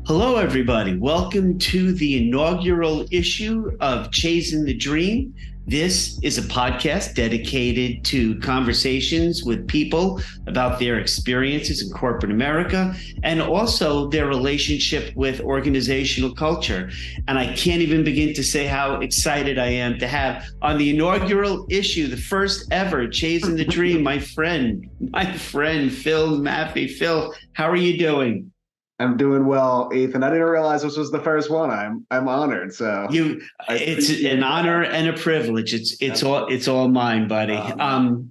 Hello, everybody. Welcome to the inaugural issue of Chazin-the-Dream. This is a podcast dedicated to conversations with people about their experiences in corporate America and also their relationship with organizational culture. And I can't even begin to say how excited I am to have on the inaugural issue, the first ever Chazin-the-Dream, my friend, Phil Maffei. Phil, how are you doing? I'm doing well, Ethan. I didn't realize this was the first one. I'm honored. So It's an honor and a privilege. It's all mine, buddy.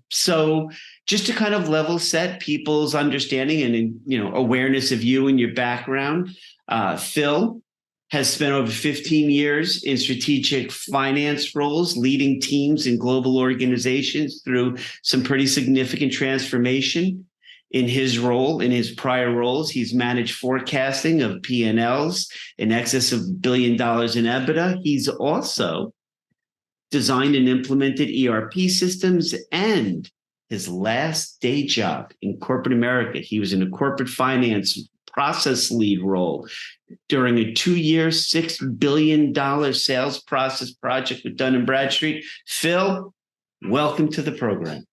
So just to kind of level set people's understanding and awareness of you and your background, Phil has spent over 15 years in strategic finance roles, leading teams in global organizations through some pretty significant transformation. In his prior roles, he's managed forecasting of P&Ls in excess of $1 billion in EBITDA. He's also designed and implemented ERP systems, and his last day job in corporate America, he was in a corporate finance process lead role during a 2-year, $6 billion sales process project with Dun & Bradstreet. Phil, welcome to the program.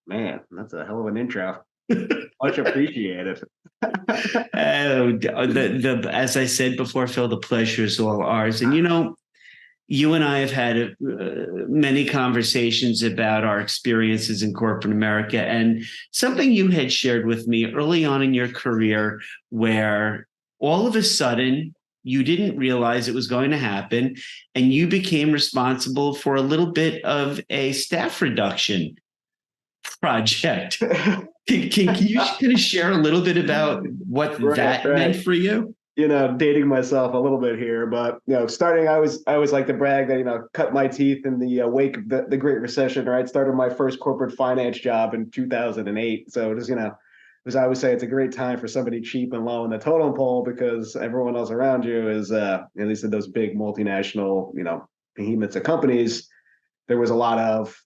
Man, that's a hell of an intro. Much appreciated. As I said before, Phil, the pleasure is all ours. And you and I have had many conversations about our experiences in corporate America, and something you had shared with me early on in your career, where all of a sudden you didn't realize it was going to happen, and you became responsible for a little bit of a staff reduction project. Can you kind of share a little bit about what that meant for you? Dating myself a little bit here, but starting, I always like to brag that cut my teeth in the wake of the Great Recession. Right, started my first corporate finance job in 2008. So just as I always say, it's a great time for somebody cheap and low in the totem pole, because everyone else around you is at least in those big multinational behemoths of companies. There was a lot of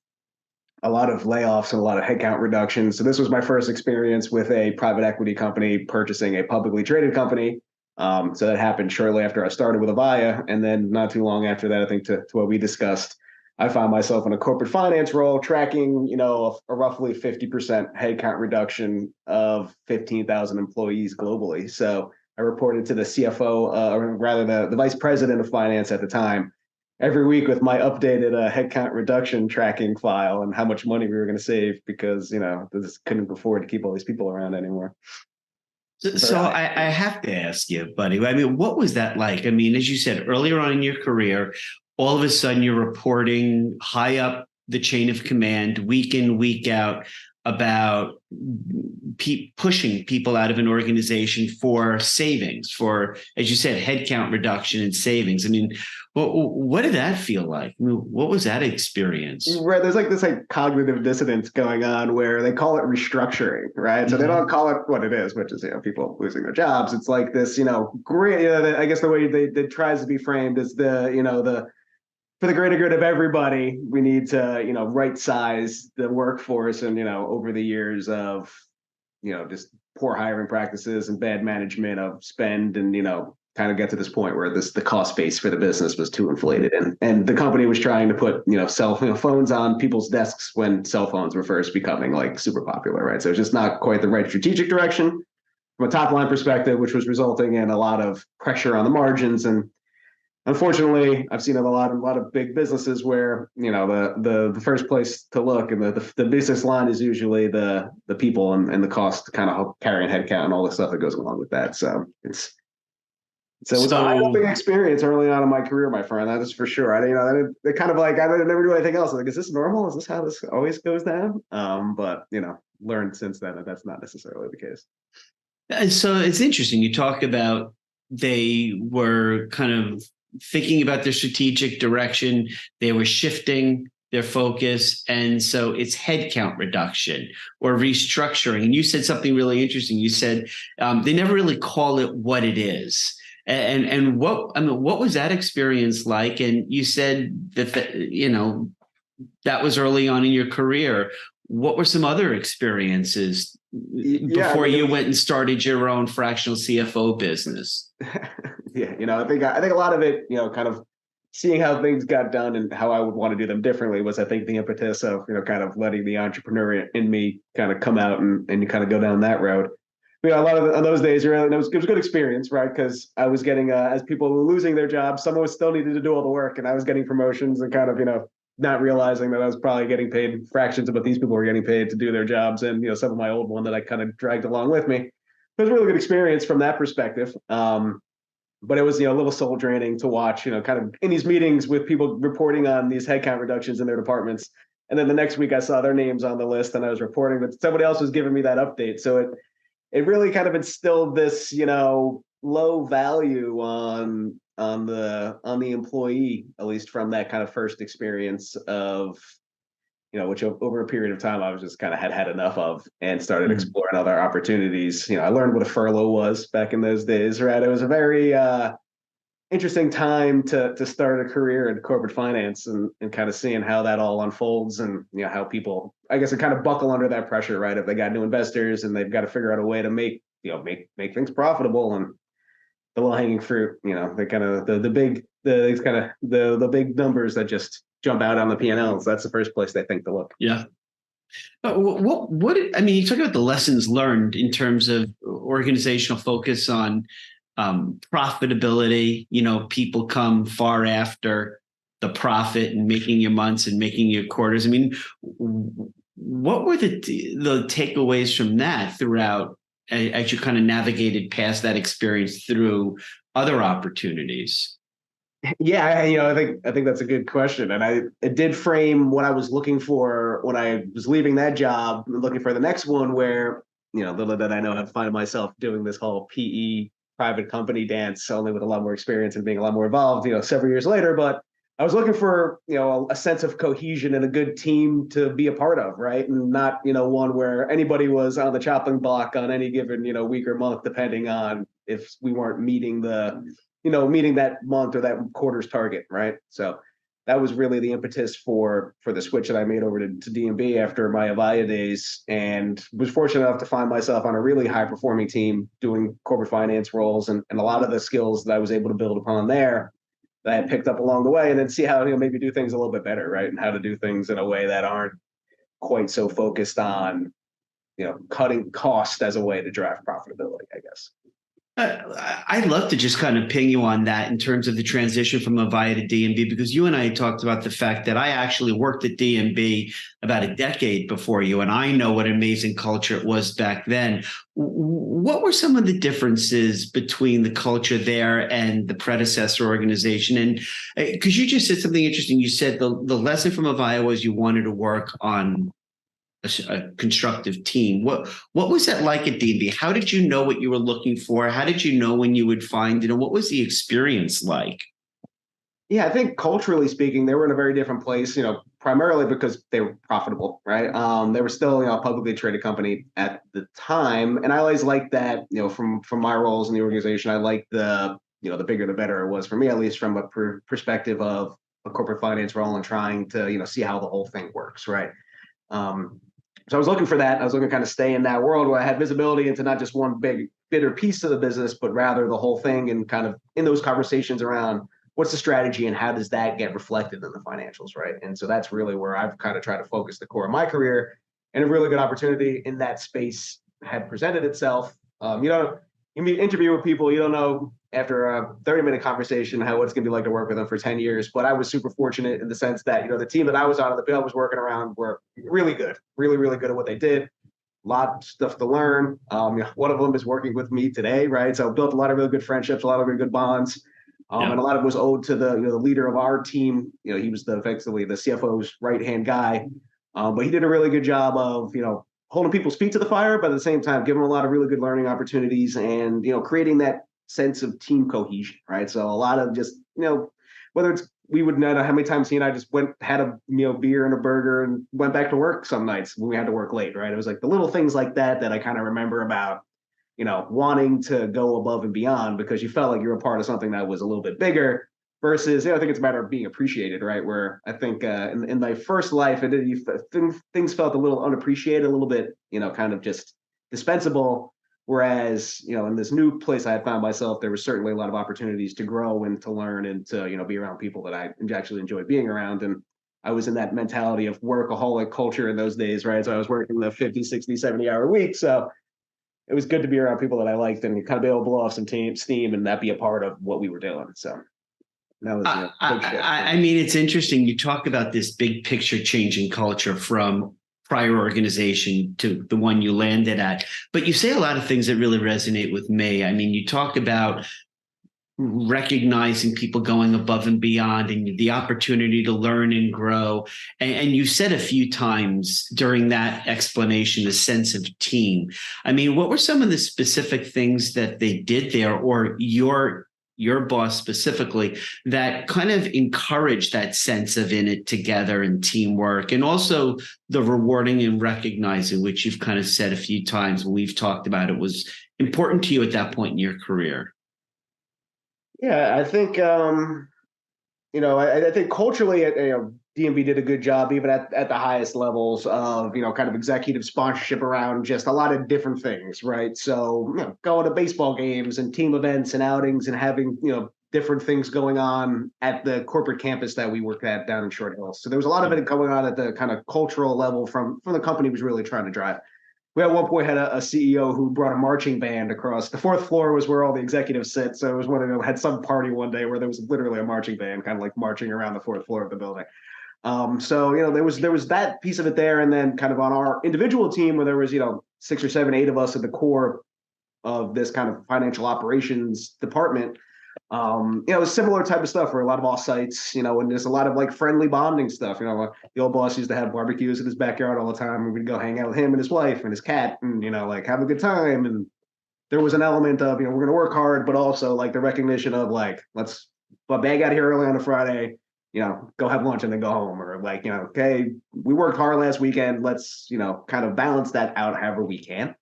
layoffs and a lot of headcount reductions. So this was my first experience with a private equity company purchasing a publicly traded company. So that happened shortly after I started with Avaya. And then not too long after that, I think to what we discussed, I found myself in a corporate finance role tracking, a roughly 50% headcount reduction of 15,000 employees globally. So I reported to the CFO, or rather the vice president of finance at the time, every week with my updated headcount reduction tracking file and how much money we were going to save, because this couldn't afford to keep all these people around anymore. So I have to ask you, buddy. I mean, what was that like? I mean, as you said earlier on in your career, all of a sudden you're reporting high up the chain of command, week in, week out, about pushing people out of an organization for savings, for, as you said, headcount reduction and savings. I mean, what did that feel like? I mean, what was that experience? Right, there's this cognitive dissonance going on where they call it restructuring, right? So they don't call it what it is, which is people losing their jobs. It's like this, great. I guess the way they tries to be framed is for the greater good of everybody, we need to, right size the workforce. And, over the years of, just poor hiring practices and bad management of spend, and, kind of get to this point where the cost base for the business was too inflated. And the company was trying to put, phones on people's desks when cell phones were first becoming super popular, right? So it's just not quite the right strategic direction from a top line perspective, which was resulting in a lot of pressure on the margins. And unfortunately, I've seen a lot of big businesses where the first place to look and the business line is usually the people and the cost to kind of carrying headcount and all the stuff that goes along with that. So it was a eye-opening experience early on in my career, my friend. That is for sure. I didn't never do anything else. Like, is this normal? Is this how this always goes down? But learned since then that that's not necessarily the case. And so it's interesting. You talk about they were kind of thinking about their strategic direction. They were shifting their focus. And so it's headcount reduction or restructuring. And you said something really interesting. You said they never really call it what it is. And what was that experience like? And you said that that was early on in your career. what were some other experiences Yeah, I before mean, you went and started your own fractional CFO business? yeah, I think a lot of it, kind of seeing how things got done and how I would want to do them differently was, I think, the impetus of, kind of letting the entrepreneur in me kind of come out and kind of go down that road. A lot of those days, really, it was a good experience, right? Because I was getting, as people were losing their jobs, someone was still needed to do all the work, and I was getting promotions and kind of, not realizing that I was probably getting paid fractions of what these people were getting paid to do their jobs, and some of my old one that I kind of dragged along with me. It was a really good experience from that perspective. But it was, a little soul draining to watch, kind of in these meetings with people reporting on these headcount reductions in their departments. And then the next week I saw their names on the list and I was reporting that somebody else was giving me that update. So it really kind of instilled this, low value on the employee, at least from that kind of first experience of, which over a period of time I was just kind of had enough of and started exploring other opportunities. I learned what a furlough was back in those days, right? It was a very interesting time to start a career in corporate finance and kind of seeing how that all unfolds and, how people, I guess, kind of buckle under that pressure, right? If they got new investors and they've got to figure out a way to make things profitable, and the low hanging fruit, the kind of the big numbers that just jump out on the P&Ls. That's the first place they think to look. Yeah. But I mean, you talk about the lessons learned in terms of organizational focus on profitability. People come far after the profit and making your months and making your quarters. I mean, what were the takeaways from that throughout as you kind of navigated past that experience through other opportunities? Yeah, I think that's a good question, and it did frame what I was looking for when I was leaving that job, looking for the next one. Where little did I know I'd find myself doing this whole PE private company dance, only with a lot more experience and being a lot more involved. Several years later, but I was looking for a sense of cohesion and a good team to be a part of, right, and not one where anybody was on the chopping block on any given week or month, depending on if we weren't meeting that month or that quarter's target, right? So that was really the impetus for the switch that I made over to D&B after my Avaya days, and was fortunate enough to find myself on a really high performing team doing corporate finance roles, and a lot of the skills that I was able to build upon there that I had picked up along the way, and then see how maybe do things a little bit better, right? And how to do things in a way that aren't quite so focused on cutting cost as a way to drive profitability, I guess. I'd love to just kind of ping you on that in terms of the transition from Avaya to D&B, because you and I talked about the fact that I actually worked at D&B about a decade before you, and I know what an amazing culture it was back then. What were some of the differences between the culture there and the predecessor organization? And because you just said something interesting, you said the lesson from Avaya was you wanted to work on a constructive team. What was that like at D&B? How did you know what you were looking for? How did you know when you would find it? And what was the experience like? Yeah, I think culturally speaking, they were in a very different place, primarily because they were profitable, right? They were still, a publicly traded company at the time. And I always liked that, from my roles in the organization, I liked the bigger the better it was for me, at least from a perspective of a corporate finance role and trying to, see how the whole thing works, right? So I was looking for that. I was looking to kind of stay in that world where I had visibility into not just one big bitter piece of the business, but rather the whole thing, and kind of in those conversations around what's the strategy and how does that get reflected in the financials, right? And so that's really where I've kind of tried to focus the core of my career, and a really good opportunity in that space had presented itself. You interview with people, you don't know after a 30-minute conversation what's going to be like to work with them for 10 years. But I was super fortunate in the sense that, the team that I was on, the bill I was working around, were really good, really, really good at what they did. A lot of stuff to learn. One of them is working with me today, right? So I built a lot of really good friendships, a lot of really good bonds. And a lot of it was owed to the leader of our team. He was effectively the CFO's right-hand guy. But he did a really good job of, holding people's feet to the fire, but at the same time, giving them a lot of really good learning opportunities and, creating that sense of team cohesion, right? So a lot of just, whether it's, we would know how many times he and I just had a beer and a burger and went back to work some nights when we had to work late, right? It was like the little things like that I kind of remember about, wanting to go above and beyond because you felt like you were a part of something that was a little bit bigger. versus, I think it's a matter of being appreciated, right? Where I think in my first life, things felt a little unappreciated, a little bit, kind of just dispensable. Whereas, in this new place I had found myself, there was certainly a lot of opportunities to grow and to learn and to, be around people that I actually enjoyed being around. And I was in that mentality of workaholic culture in those days, right? So I was working the 50, 60, 70-hour week. So it was good to be around people that I liked and kind of be able to blow off some steam and that be a part of what we were doing. So that was big shift. I mean, it's interesting. You talk about this big picture changing culture from prior organization to the one you landed at, but you say a lot of things that really resonate with me. I mean, you talk about recognizing people going above and beyond and the opportunity to learn and grow. And you said a few times during that explanation, the sense of team. I mean, what were some of the specific things that they did there, or your boss specifically, that kind of encouraged that sense of in it together and teamwork, and also the rewarding and recognizing, which you've kind of said a few times when we've talked about it, was important to you at that point in your career? Yeah, I think, I think culturally, DMV did a good job, even at the highest levels of, kind of executive sponsorship around just a lot of different things, right? So, going to baseball games and team events and outings and having, different things going on at the corporate campus that we work at down in Short Hills. So there was a lot of it going on at the kind of cultural level from the company was really trying to drive. We at one point had a CEO who brought a marching band across. The fourth floor was where all the executives sit. So it was one of them had some party one day where there was literally a marching band kind of like marching around the fourth floor of the building. So there was that piece of it there, and then kind of on our individual team where there was 6 or 7, 8 of us at the core of this kind of financial operations department. It was similar type of stuff where a lot of offsites, and there's a lot of like friendly bonding stuff. The old boss used to have barbecues in his backyard all the time, and we'd go hang out with him and his wife and his cat, and like have a good time. And there was an element of we're going to work hard, but also like the recognition of like let's bag out here early on a Friday, go have lunch and then go home, or like okay, we worked hard last weekend, let's kind of balance that out however we can.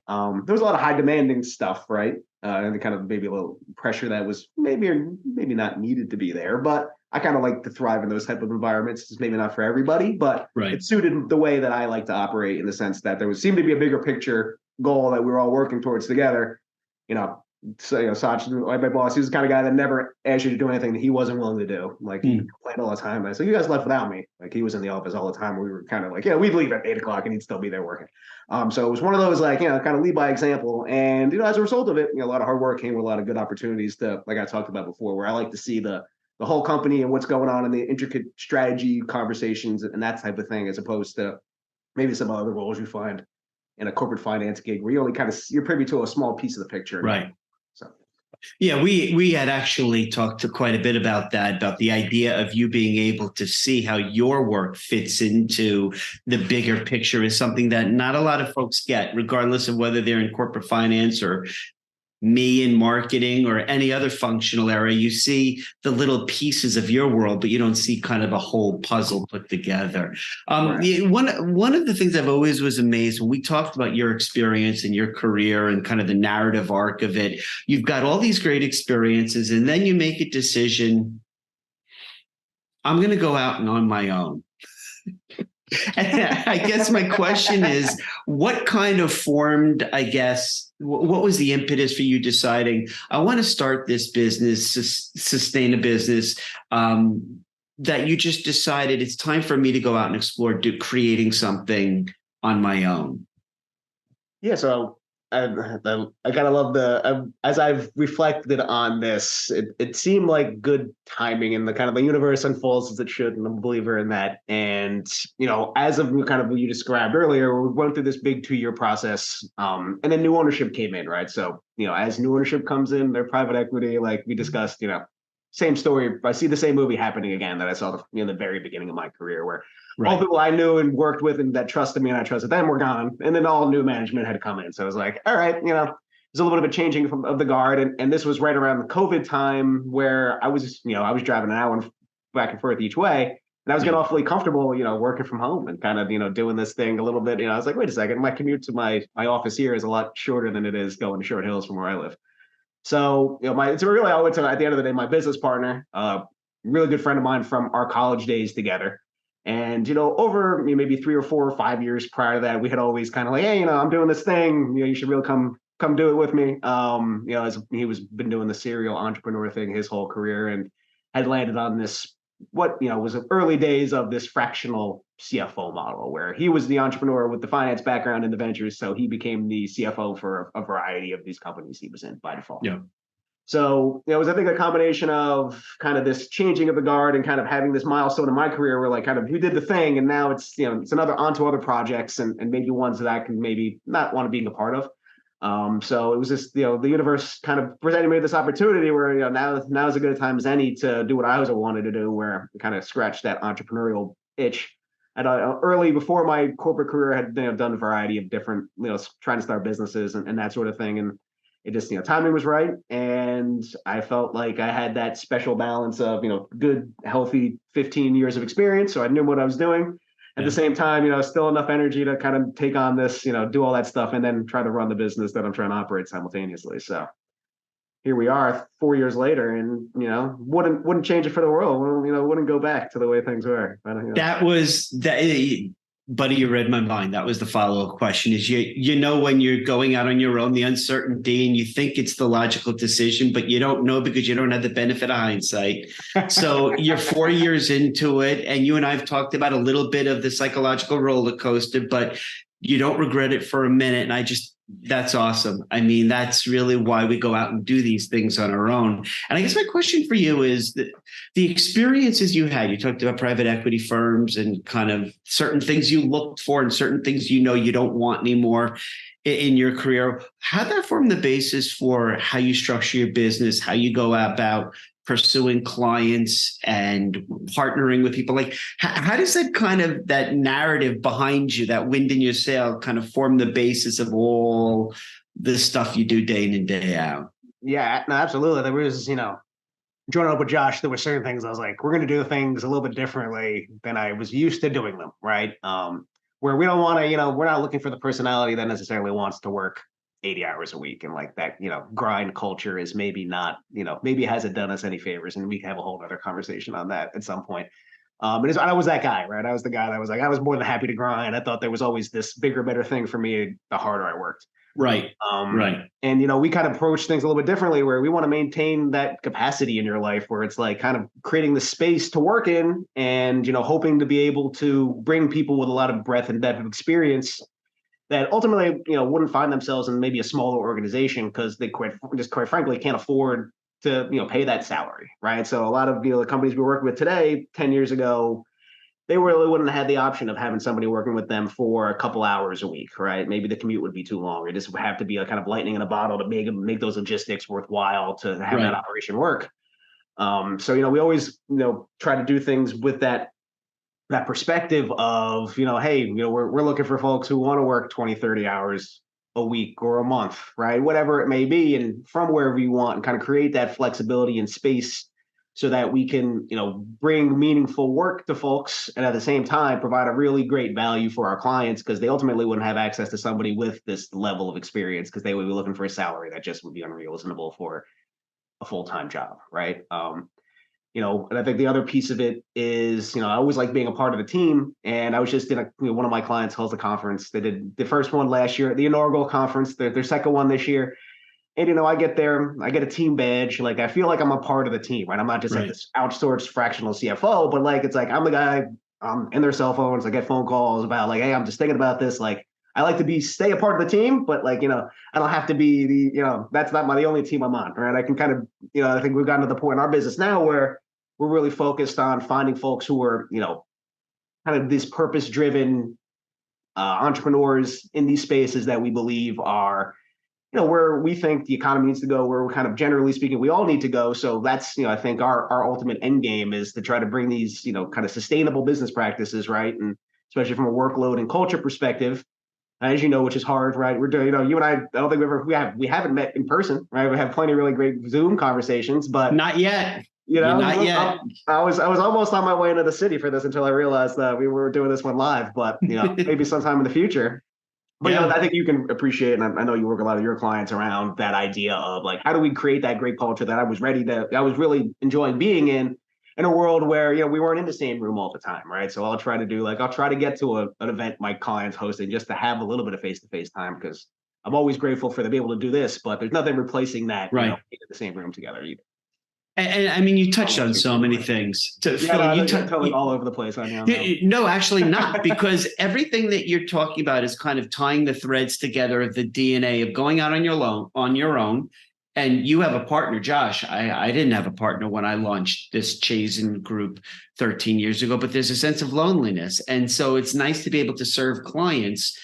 There was a lot of high demanding stuff, right? And kind of maybe a little pressure that was maybe or maybe not needed to be there. But I kind of like to thrive in those type of environments. It's maybe not for everybody, but It suited the way that I like to operate, in the sense that there seemed to be a bigger picture goal that we were all working towards together. So Sach, my boss, he was the kind of guy that never asked you to do anything that he wasn't willing to do. Like he complained all the time. I said, "You guys left without me." Like he was in the office all the time. We were kind of like, we'd leave at 8 o'clock and he'd still be there working. So it was one of those like, kind of lead by example. And as a result of it, a lot of hard work came with a lot of good opportunities to, like I talked about before, where I like to see the whole company and what's going on in the intricate strategy conversations and that type of thing, as opposed to maybe some other roles you find in a corporate finance gig where you only you're privy to a small piece of the picture. Right. So. Yeah, we had actually talked to quite a bit about that, about the idea of you being able to see how your work fits into the bigger picture is something that not a lot of folks get, regardless of whether they're in corporate finance or me in marketing or any other functional area. You see the little pieces of your world, but you don't see kind of a whole puzzle put together. Right. One of the things I've always was amazed when we talked about your experience and your career and kind of the narrative arc of it, you've got all these great experiences and then you make a decision, I'm going to go out and on my own. I guess my question is, what kind of formed, what was the impetus for you deciding, I want to start this business, sustain a business, that you just decided it's time for me to go out and explore creating something on my own? Yeah, so I kind of love as I've reflected on this, it seemed like good timing, and the kind of the universe unfolds as it should, and I'm a believer in that. And, as of kind of what you described earlier, we went through this big 2-year process, and then new ownership came in, right? So, as new ownership comes in, their private equity, like we discussed, same story. I see the same movie happening again that I saw the very beginning of my career, where all people I knew and worked with and that trusted me and I trusted them were gone. And then all new management had come in. So I was like, all right, there's a little bit of a changing of the guard. And this was right around the COVID time where I was driving an hour back and forth each way. And I was getting awfully comfortable, working from home and kind of, doing this thing a little bit. I was like, wait a second, my commute to my office here is a lot shorter than it is going to Short Hills from where I live. So, it's really always at the end of the day, my business partner, really good friend of mine from our college days together. And, over maybe 3 or 4 or 5 years prior to that, we had always kind of like, hey, I'm doing this thing, you should really come do it with me. As he was been doing the serial entrepreneur thing his whole career and had landed on this, what, was the early days of this fractional CFO model where he was the entrepreneur with the finance background in the ventures. So he became the CFO for a variety of these companies he was in by default. Yeah. So it was, I think, a combination of kind of this changing of the guard and kind of having this milestone in my career where like kind of you did the thing and now it's, it's another onto other projects and maybe ones that I can maybe not want to be a part of. So it was just, the universe kind of presented me this opportunity where, now is as good a time as any to do what I always wanted to do, where I kind of scratched that entrepreneurial itch. And early before my corporate career, I had done a variety of different, trying to start businesses and that sort of thing. And it just, timing was right. And I felt like I had that special balance of, good, healthy 15 years of experience. So I knew what I was doing. At the same time, still enough energy to kind of take on this, do all that stuff and then try to run the business that I'm trying to operate simultaneously. So here we are 4 years later and, wouldn't change it for the world. Wouldn't go back to the way things were. But, That was that. Buddy, you read my mind. That was the follow-up question is when you're going out on your own, the uncertainty, and you think it's the logical decision, but you don't know because you don't have the benefit of hindsight. So you're 4 years into it, and you and I have talked about a little bit of the psychological roller coaster, but you don't regret it for a minute. And that's awesome. I mean, that's really why we go out and do these things on our own. And I guess my question for you is that the experiences you had, you talked about private equity firms and kind of certain things you looked for and certain things you don't want anymore in your career. How'd that form the basis for how you structure your business, how you go about pursuing clients and partnering with people? Like, how does that narrative behind you, that wind in your sail, kind of form the basis of all the stuff you do day in and day out? Yeah, no, absolutely. There was, joining up with Josh, there were certain things I was like, we're going to do things a little bit differently than I was used to doing them, right? Where we don't want to, we're not looking for the personality that necessarily wants to work 80 hours a week. And like that, grind culture is maybe not, maybe hasn't done us any favors. And we can have a whole other conversation on that at some point. And I was that guy, right? I was the guy that was like, I was more than happy to grind. I thought there was always this bigger, better thing for me the harder I worked. Right. Right. And, we kind of approach things a little bit differently where we want to maintain that capacity in your life where it's like kind of creating the space to work in and, hoping to be able to bring people with a lot of breadth and depth of experience that ultimately, wouldn't find themselves in maybe a smaller organization because they quite frankly can't afford to, pay that salary, right? So a lot of, the companies we work with today, 10 years ago, they really wouldn't have had the option of having somebody working with them for a couple hours a week, right? Maybe the commute would be too long. It just would have to be a kind of lightning in a bottle to make those logistics worthwhile to have that operation work. So, we always, try to do things with that perspective of, hey, we're looking for folks who want to work 20, 30 hours a week or a month, right? Whatever it may be. And from wherever you want and kind of create that flexibility and space so that we can, bring meaningful work to folks and at the same time provide a really great value for our clients because they ultimately wouldn't have access to somebody with this level of experience because they would be looking for a salary that just would be unreasonable for a full-time job, right? And I think the other piece of it is, I always like being a part of the team. And I was just in one of my clients holds a conference. They did the first one last year, the inaugural conference, their second one this year. And, I get there, I get a team badge. Like, I feel like I'm a part of the team, right? I'm not just like this outsourced fractional CFO, but like, it's like, I'm the guy in their cell phones. I get phone calls about like, hey, I'm just thinking about this. Like, I like to stay a part of the team, but like, I don't have to be that's not the only team I'm on, right? I can kind of, I think we've gotten to the point in our business now where we're really focused on finding folks who are, kind of these purpose-driven entrepreneurs in these spaces that we believe are, where we think the economy needs to go, where we're kind of generally speaking, we all need to go. So that's, I think our ultimate end game is to try to bring these, kind of sustainable business practices, right? And especially from a workload and culture perspective, as you know, which is hard, right? We're doing, you and I don't think we haven't met in person, right? We have plenty of really great Zoom conversations, but not yet. Not yet. I was almost on my way into the city for this until I realized that we were doing this one live, but maybe sometime in the future. But I think you can appreciate, and I know you work a lot of your clients around that idea of like, how do we create that great culture that I was really enjoying being in a world where we weren't in the same room all the time, right? So I'll try to get to an event my clients hosting just to have a little bit of face to face time, because I'm always grateful for them being able to do this, but there's nothing replacing that, Right. being in the same room together either. And I mean, you touched on so many things. You're totally all over the place on now. No, actually not, because everything that you're talking about is kind of tying the threads together of the DNA of going out on your own. And you have a partner, Josh. I didn't have a partner when I launched this Chazin group 13 years ago, but there's a sense of loneliness. And so it's nice to be able to serve clients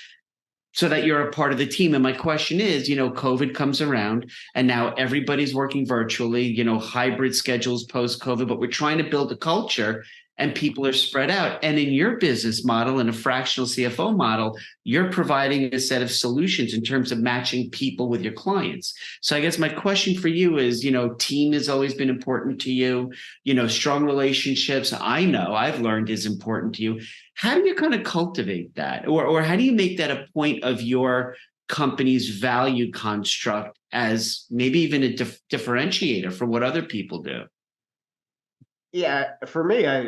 so that you're a part of the team. And my question is, COVID comes around and now everybody's working virtually, hybrid schedules post-COVID, but we're trying to build a culture and people are spread out. And in your business model and a fractional CFO model, you're providing a set of solutions in terms of matching people with your clients. So I guess my question for you is, team has always been important to you, strong relationships, I know I've learned is important to you. How do you kind of cultivate that? Or how do you make that a point of your company's value construct as maybe even a differentiator from what other people do? Yeah, for me, I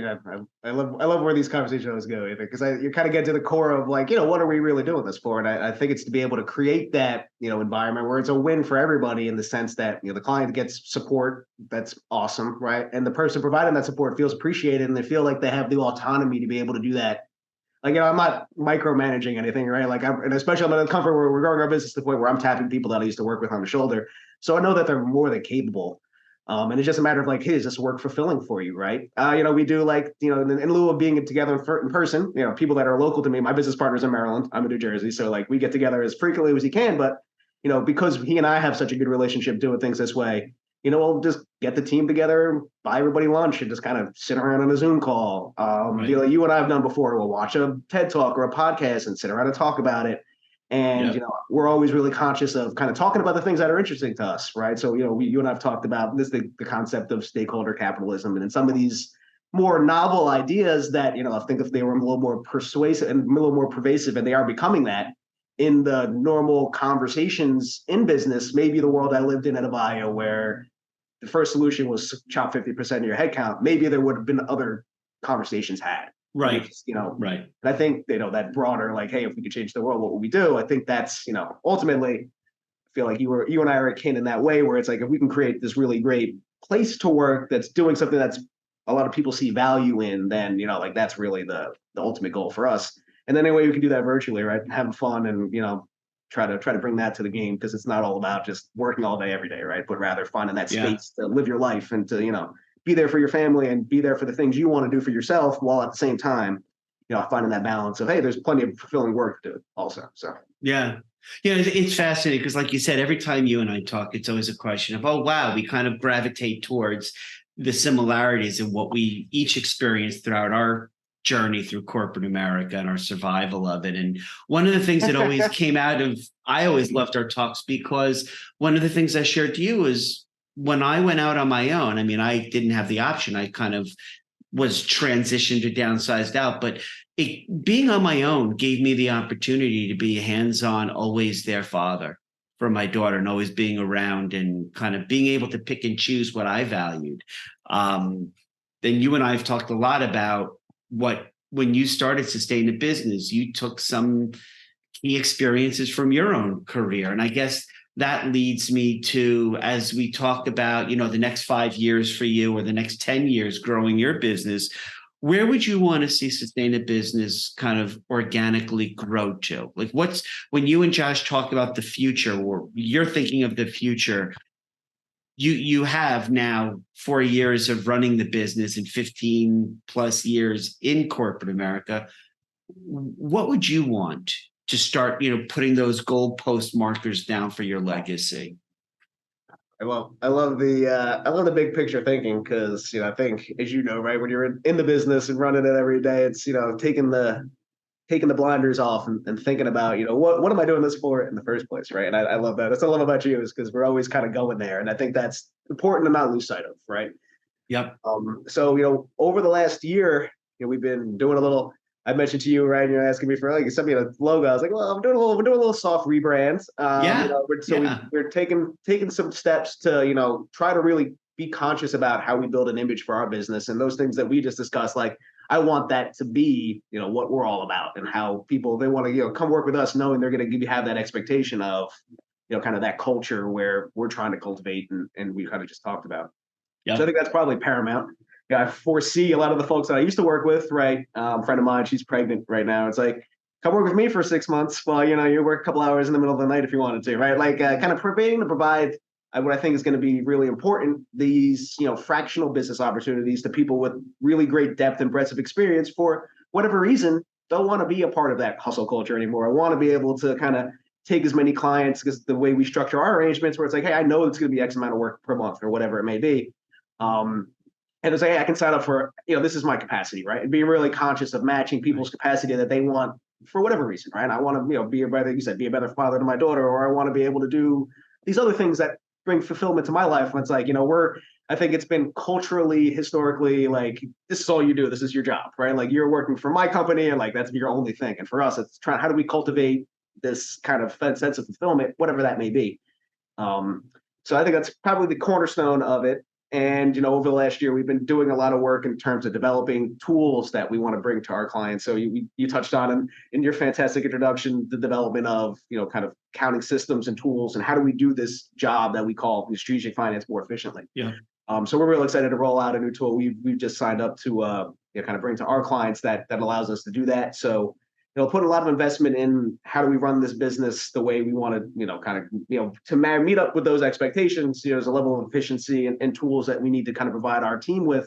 love where these conversations go, because you kind of get to the core of like, what are we really doing this for? And I think it's to be able to create that, environment where it's a win for everybody, in the sense that, the client gets support. That's awesome, right? And the person providing that support feels appreciated, and they feel like they have the autonomy to be able to do that. Like, I'm not micromanaging anything, right? Like, and especially I'm in a comfort where we're growing our business to the point where I'm tapping people that I used to work with on the shoulder. So I know that they're more than capable. And it's just a matter of like, hey, is this work fulfilling for you, right? We do like, in lieu of being together in person, people that are local to me, my business partner's in Maryland, I'm in New Jersey. So like, we get together as frequently as he can, but, because he and I have such a good relationship doing things this way, we'll just get the team together, buy everybody lunch, and just kind of sit around on a Zoom call. Right. You and I have done before, we'll watch a TED Talk or a podcast and sit around and talk about it. And, we're always really conscious of kind of talking about the things that are interesting to us, right? So, you and I have talked about this, the concept of stakeholder capitalism, and in some of these more novel ideas that, I think if they were a little more persuasive and a little more pervasive, and they are becoming that in the normal conversations in business, maybe the world I lived in at Avaya, where the first solution was chop 50% of your headcount, maybe there would have been other conversations had. Right. Right. And I think, that broader, like, hey, if we could change the world, what would we do? I think that's, ultimately, I feel like you and I are akin in that way, where it's like, if we can create this really great place to work that's doing something that's a lot of people see value in, then, like, that's really the ultimate goal for us. And then anyway, we can do that virtually, right? Having fun and, try to bring that to the game, because it's not all about just working all day, every day, right? But rather finding that space to live your life and to, be there for your family and be there for the things you want to do for yourself, while at the same time, finding that balance of, hey, there's plenty of fulfilling work to do also. So yeah, it's fascinating, because like you said, every time you and I talk, it's always a question of, oh wow, we kind of gravitate towards the similarities in what we each experienced throughout our journey through corporate America and our survival of it. And one of the things that always came out of, I always loved our talks, because one of the things I shared to you is, when I went out on my own, I mean, I didn't have the option. I kind of was transitioned or downsized out, but being on my own gave me the opportunity to be a hands-on, always there father for my daughter, and always being around and kind of being able to pick and choose what I valued. Then you and I have talked a lot about when you started Sustain the Business, you took some key experiences from your own career. And I guess that leads me to, as we talk about, the next 5 years for you, or the next 10 years growing your business, where would you want to see Sustain the Business kind of organically grow to? Like, when you and Josh talk about the future, or you're thinking of the future, you have now 4 years of running the business and 15 plus years in corporate America. What would you want to start, putting those goalpost markers down for your legacy? I love the big picture thinking, because, I think, as right, when you're in the business and running it every day, it's, taking the blinders off and thinking about, what am I doing this for in the first place, right? And I love that. That's what I love about you, is because we're always kind of going there, and I think that's important to not lose sight of, right? Yep. So over the last year, we've been doing a little I mentioned to you, right? You're asking me for like send me a logo. I was like, well, we're doing a little soft rebrand. Yeah, yeah. We're taking some steps to try to really be conscious about how we build an image for our business and those things that we just discussed. Like, I want that to be what we're all about and how people they want to come work with us, knowing they're going to have that expectation of kind of that culture where we're trying to cultivate and we kind of just talked about. So I Yep. think that's probably paramount. Yeah, I foresee a lot of the folks that I used to work with, right? Friend of mine, she's pregnant right now. It's like, come work with me for 6 months while, you work a couple hours in the middle of the night if you wanted to, right? Like kind of providing to provide what I think is going to be really important, these, fractional business opportunities to people with really great depth and breadth of experience for whatever reason, don't want to be a part of that hustle culture anymore. I want to be able to kind of take as many clients because the way we structure our arrangements where it's like, hey, I know it's going to be X amount of work per month or whatever it may be. Um, and it's like, hey, I can sign up for, this is my capacity, right? And being really conscious of matching people's capacity that they want for whatever reason, right? I want to, be a better, you said, be a better father to my daughter, or I want to be able to do these other things that bring fulfillment to my life. And it's like, I think it's been culturally, historically, like, this is all you do. This is your job, right? Like, you're working for my company and like, that's your only thing. And for us, it's trying, how do we cultivate this kind of sense of fulfillment, whatever that may be. So I think that's probably the cornerstone of it. And over the last year, we've been doing a lot of work in terms of developing tools that we want to bring to our clients. So you touched on in your fantastic introduction the development of kind of accounting systems and tools, and how do we do this job that we call strategic finance more efficiently. Yeah. So we're really excited to roll out a new tool we've just signed up to kind of bring to our clients that allows us to do that. So put a lot of investment in how do we run this business the way we want to, kind of, to meet up with those expectations. There's a level of efficiency and tools that we need to kind of provide our team with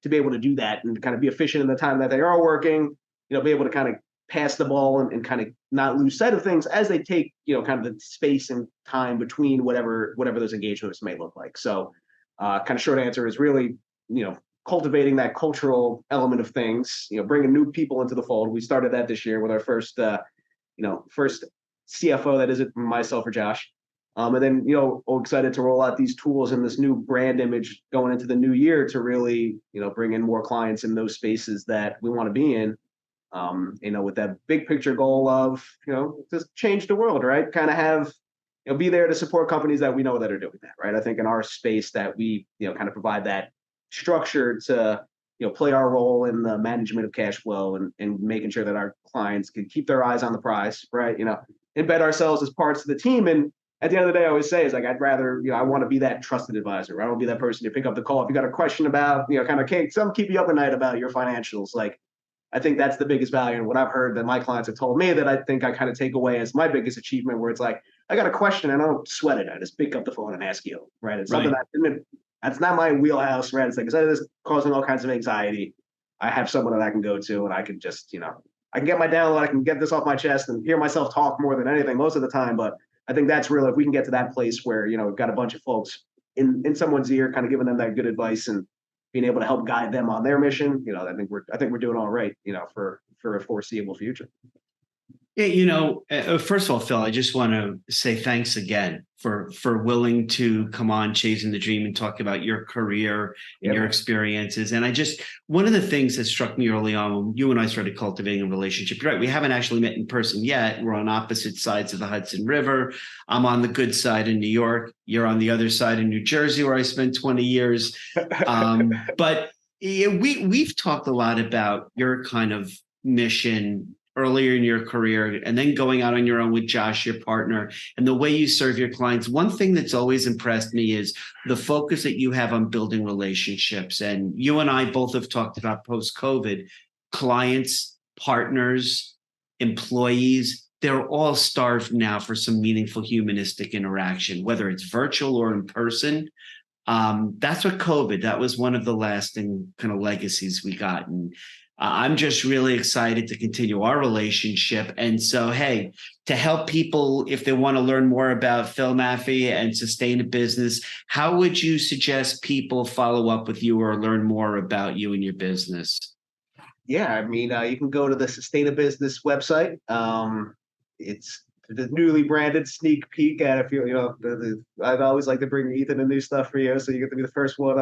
to be able to do that and kind of be efficient in the time that they are working, be able to kind of pass the ball and kind of not lose sight of things as they take, kind of the space and time between whatever those engagements may look like. So kind of short answer is really, cultivating that cultural element of things, bringing new people into the fold. We started that this year with our first CFO that isn't myself or Josh. And then, excited to roll out these tools and this new brand image going into the new year to really, bring in more clients in those spaces that we want to be in, with that big picture goal of, just change the world, right? Kind of have, be there to support companies that we know that are doing that, right? I think in our space that we, kind of provide that structure to play our role in the management of cash flow and making sure that our clients can keep their eyes on the prize, right? Embed ourselves as parts of the team. And at the end of the day, I always say is like, I'd rather, I want to be that trusted advisor. I want to be that person to pick up the call. If you got a question about, kind of some keep you up at night about your financials, like, I think that's the biggest value. And what I've heard that my clients have told me that I think I kind of take away as my biggest achievement, where it's like, I got a question and I don't sweat it. I just pick up the phone and ask you, right? It's something that's not my wheelhouse, right? It's like, instead of this causing all kinds of anxiety, I have someone that I can go to and I can just, I can get my download, I can get this off my chest and hear myself talk more than anything most of the time. But I think that's real. If we can get to that place where, we've got a bunch of folks in someone's ear, kind of giving them that good advice and being able to help guide them on their mission, I think we're doing all right, for a foreseeable future. Yeah, first of all, Phil, I just want to say thanks again for willing to come on Chazin-the-Dream and talk about your career and your experiences. And one of the things that struck me early on when you and I started cultivating a relationship, right? We haven't actually met in person yet. We're on opposite sides of the Hudson River. I'm on the good side in New York. You're on the other side in New Jersey, where I spent 20 years. But we've talked a lot about your kind of mission earlier in your career and then going out on your own with Josh, your partner, and the way you serve your clients. One thing that's always impressed me is the focus that you have on building relationships. And you and I both have talked about post-COVID, clients, partners, employees, they're all starved now for some meaningful humanistic interaction, whether it's virtual or in person. That's what that was one of the lasting kind of legacies we got. And I'm just really excited to continue our relationship. And so, hey, to help people, if they want to learn more about Phil Maffei and sustain a business, how would you suggest people follow up with you or learn more about you and your business? Yeah, I mean, you can go to the Sustain a Business website. It's the newly branded sneak peek at, if I'd always like to bring Ethan a new stuff for you, so you get to be the first one.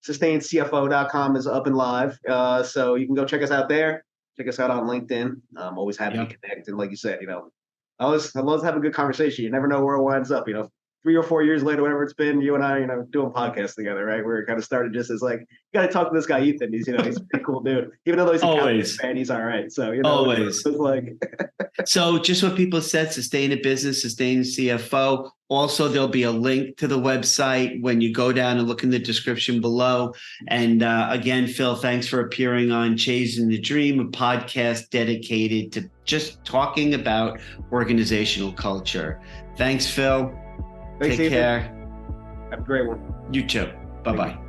SustainCFO.com is up and live, so you can go check us out there. check us out on LinkedIn. I'm always happy Yep. to connect. And like you said, I love to have a good conversation. You never know where it winds up. 3 or 4 years later, whatever it's been, you and I, doing podcasts together, right? Where it kind of started just as like, you got to talk to this guy, Ethan. He's a pretty cool dude. Even though he's a Cowboys Always. fan, he's all right. So, Always. it's like. So just what people said, sustain a business, sustain CFO. Also, there'll be a link to the website when you go down and look in the description below. And again, Phil, thanks for appearing on Chazin-the-Dream, a podcast dedicated to just talking about organizational culture. Thanks, Phil. Thanks, Take Ethan. care. Have a great one. You too. Bye-bye.